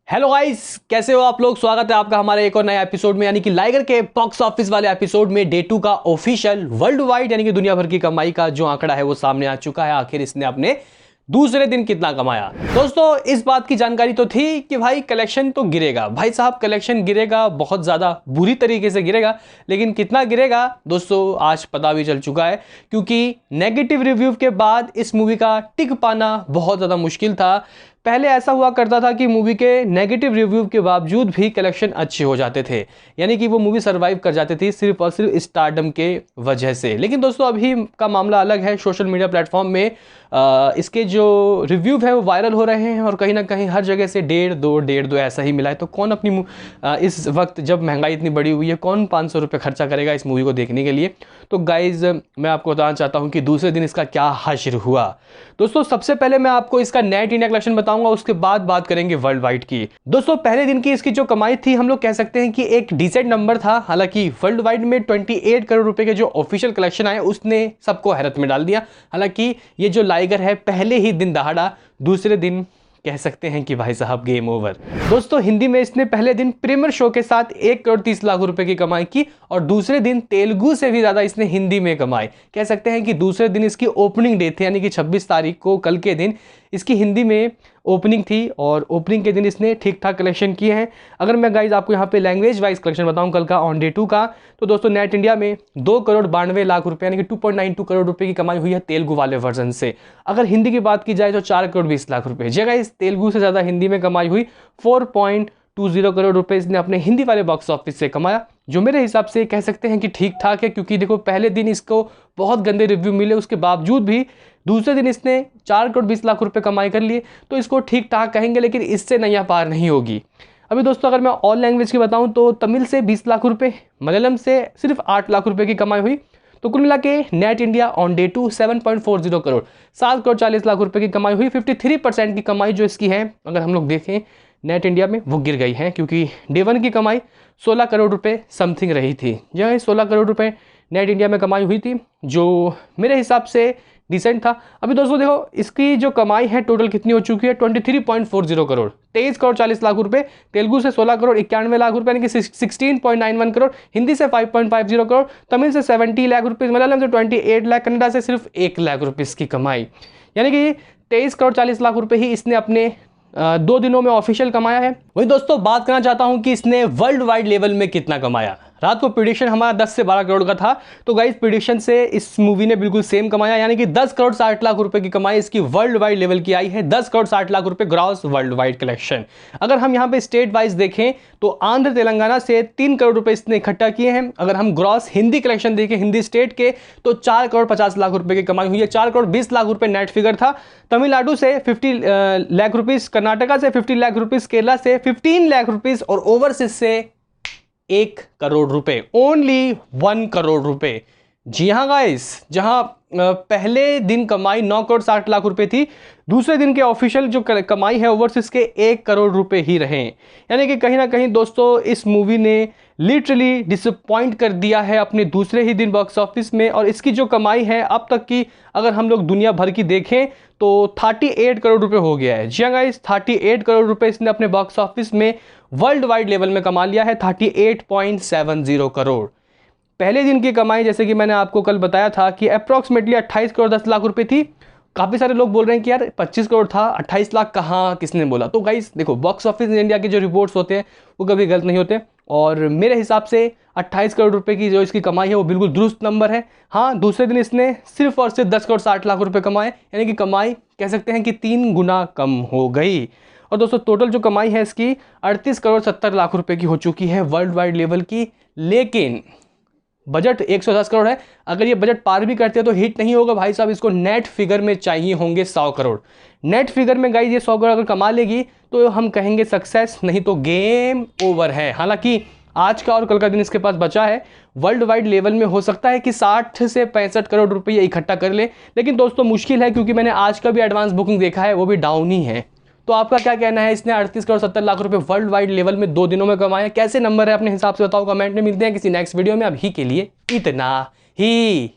Hello guys, कैसे हो आप लोग। स्वागत है आपका हमारे एक और नया एपिसोड में, यानी कि लाइगर के बॉक्स ऑफिस वाले एपिसोड में। डे 2 का ऑफिशियल वर्ल्ड वाइड यानी कि दुनिया भर की कमाई का जो आंकड़ा है वो सामने आ चुका है। आखिर इसने अपने दूसरे दिन कितना कमाया। दोस्तों, इस बात की जानकारी तो थी कि भाई कलेक्शन तो गिरेगा, भाई साहब कलेक्शन गिरेगा, बहुत ज्यादा बुरी तरीके से गिरेगा। लेकिन कितना गिरेगा दोस्तों आज पता भी चल चुका है, क्योंकि नेगेटिव रिव्यू के बाद इस मूवी का टिक पाना बहुत ज्यादा मुश्किल था। पहले ऐसा हुआ करता था कि मूवी के नेगेटिव रिव्यू के बावजूद भी कलेक्शन अच्छे हो जाते थे, यानी कि वो मूवी सरवाइव कर जाती थी सिर्फ और सिर्फ स्टारडम के वजह से। लेकिन दोस्तों अभी का मामला अलग है। सोशल मीडिया प्लेटफॉर्म में इसके जो रिव्यू है वो वायरल हो रहे हैं और कहीं ना कहीं हर जगह से 1.5 ऐसा ही मिला है। तो कौन अपनी इस वक्त जब महंगाई इतनी बढ़ी हुई है, कौन 500 रुपये खर्चा करेगा इस मूवी को देखने के लिए। तो गाइज मैं आपको बताना चाहता हूँ कि दूसरे दिन इसका क्या हश्र हुआ। दोस्तों सबसे पहले मैं आपको इसका नेट इंडिया कलेक्शन बताऊंगा, उसके बाद बात करेंगे वर्ल्ड वाइड की। दोस्तों पहले दिन की इसकी जो कमाई थी हम लोग कह सकते हैं कि एक डिसेंट नंबर था। हालांकि वर्ल्ड वाइड में 28 करोड़ रुपए के जो ऑफिशियल कलेक्शन आए उसने सबको हैरत में डाल दिया। हालांकि ये जो लाइगर है पहले ही दिन दहाड़ा दूसरे दिन कह सकते हैं कि भाई साहब गेम ओवर। दोस्तों हिंदी में इसने पहले दिन प्रीमियर शो के साथ 1 करोड़ 30 लाख रुपए की कमाई की और दूसरे दिन तेलुगु से भी ज्यादा इसने हिंदी में कमाई। कह सकते हैं कि दूसरे दिन इसकी ओपनिंग डे थी, यानी कि 26 तारीख को कल के दिन इसकी हिंदी में ओपनिंग थी और ओपनिंग के दिन इसने ठीक ठाक कलेक्शन किए हैं। अगर मैं गाइज आपको यहाँ पे लैंग्वेज वाइज कलेक्शन बताऊँ कल का ऑन डे 2 का, तो दोस्तों नेट इंडिया में 2 करोड़ 92 लाख रुपए यानी कि 2.92 करोड़ रुपए की कमाई हुई है तेलुगु वाले वर्जन से। अगर हिंदी की बात की जाए तो 4 करोड़ 20 लाख रुपए। जी गाइज तेलुगु से ज़्यादा हिंदी में कमाई हुई। 4.20 करोड़ रुपए इसने अपने हिंदी वाले बॉक्स ऑफिस से कमाया, जो मेरे हिसाब से कह सकते हैं कि ठीक ठाक है। क्योंकि देखो पहले दिन इसको बहुत गंदे रिव्यू मिले, उसके बावजूद भी दूसरे दिन इसने 4 करोड़ 20 लाख रुपए कमाई कर लिए, तो इसको ठीक ठाक कहेंगे। लेकिन इससे नैया पार नहीं होगी। अभी दोस्तों अगर मैं ऑल लैंग्वेज की बताऊं तो तमिल से 20 लाख रुपए, मलयालम से सिर्फ 8 लाख रुपए की कमाई हुई। तो कुल मिला के net India on day 2 7.40 crore 7 crore 40 lakh रुपए की कमाई हुई। 53% की कमाई जो इसकी है अगर हम लोग देखें नेट इंडिया में वो गिर गई है, क्योंकि डे 1 की कमाई 16 करोड़ रुपए समथिंग रही थी। यह 16 करोड़ रुपए नेट इंडिया में कमाई हुई थी, जो मेरे हिसाब से डिसेंट था। अभी दोस्तों देखो इसकी जो कमाई है टोटल कितनी हो चुकी है, 23.40 करोड़ 23 करोड़ 40 लाख रुपए। तेलुगु से 16 करोड़ 91 लाख रुपए यानी कि 16.91 करोड़। हिंदी से 5.50 करोड़। तमिल से 70 लाख रुपए। मलयालम से 28 लाख। कन्नड़ा से सिर्फ 1 लाख रुपए की कमाई, यानी कि 23 करोड़ 40 लाख रुपए ही इसने अपने 2 दिनों में ऑफिशियल कमाया है। वही दोस्तों बात करना चाहता हूं कि इसने वर्ल्ड वाइड लेवल में कितना कमाया। रात को प्रिडिक्शन हमारा 10 से 12 करोड़ का था, तो गाइस प्रिडिक्शन से इस मूवी ने बिल्कुल सेम कमाया, यानी कि 10 करोड़ 60 लाख रुपए की कमाई इसकी वर्ल्ड वाइड लेवल की आई है। 10 करोड़ 60 लाख रुपए ग्रॉस वर्ल्ड वाइड कलेक्शन। अगर हम यहाँ पे स्टेट वाइज देखें तो आंध्र तेलंगाना से 3 करोड़ रुपए इसने इकट्ठा किए हैं। अगर हम ग्रॉस हिंदी कलेक्शन देखें हिंदी स्टेट के तो 4 करोड़ 50 लाख रुपए की कमाई हुई है। 4 करोड़ 20 लाख रुपए नेट फिगर था। तमिलनाडु से 50 लाख रुपीस, कर्नाटका से 50 लाख रुपीस, केरला से 15 लाख रुपीस और ओवरसीज से 1 करोड़ रुपए, ओनली 1 करोड़ रुपए। जी हाँ गाइस, जहां पहले दिन कमाई 9 करोड़ 60 लाख रुपए थी, दूसरे दिन के ऑफिशियल जो कमाई है ओवरसीज के 1 करोड़ रुपए ही रहे। यानी कि कहीं ना कहीं दोस्तों इस मूवी ने लिटरली डिसअपॉइंट कर दिया है अपने दूसरे ही दिन बॉक्स ऑफिस में। और इसकी जो कमाई है अब तक की अगर हम लोग दुनिया भर की देखें तो 38 करोड़ रुपए हो गया है। जी हाँ गाइस, 38 करोड़ रुपए इसने अपने बॉक्स ऑफिस में वर्ल्ड वाइड लेवल में कमा लिया है। 38.70 करोड़। पहले दिन की कमाई जैसे कि मैंने आपको कल बताया था कि अप्रॉक्सीमेटली 28 करोड़ 10 लाख रुपए थी। काफ़ी सारे लोग बोल रहे हैं कि यार 25 करोड़ था, 28 लाख कहाँ, किसने बोला। तो गाइस देखो बॉक्स ऑफिस इंडिया के जो रिपोर्ट्स होते हैं वो कभी गलत नहीं होते, और मेरे हिसाब से 28 करोड़ रुपए की जो इसकी कमाई है वो बिल्कुल दुरुस्त नंबर है। हाँ दूसरे दिन इसने सिर्फ और सिर्फ 10 करोड़ 60 लाख रुपए कमाए, यानी कि कमाई कह सकते हैं कि 3 गुना कम हो गई। और दोस्तों टोटल जो कमाई है इसकी 38 करोड़ 70 लाख रुपए की हो चुकी है वर्ल्ड वाइड लेवल की। लेकिन बजट 110 करोड़ है। अगर ये बजट पार भी करते हैं तो हिट नहीं होगा भाई साहब। इसको नेट फिगर में चाहिए होंगे 100 करोड़। नेट फिगर में गाइस ये 100 करोड़ अगर कमा लेगी तो हम कहेंगे सक्सेस, नहीं तो गेम ओवर है। हालांकि आज का और कल का दिन इसके पास बचा है। वर्ल्ड वाइड लेवल में हो सकता है कि 60 से 65 करोड़ रुपये इकट्ठा कर ले, लेकिन दोस्तों मुश्किल है, क्योंकि मैंने आज का भी एडवांस बुकिंग देखा है वो भी डाउन ही है। तो आपका क्या कहना है, इसने 38 करोड़ 70 लाख रुपए वर्ल्ड वाइड लेवल में 2 दिनों में कमाया, कैसे नंबर है अपने हिसाब से बताओ कमेंट में। मिलते हैं किसी नेक्स्ट वीडियो में, अभी के लिए इतना ही।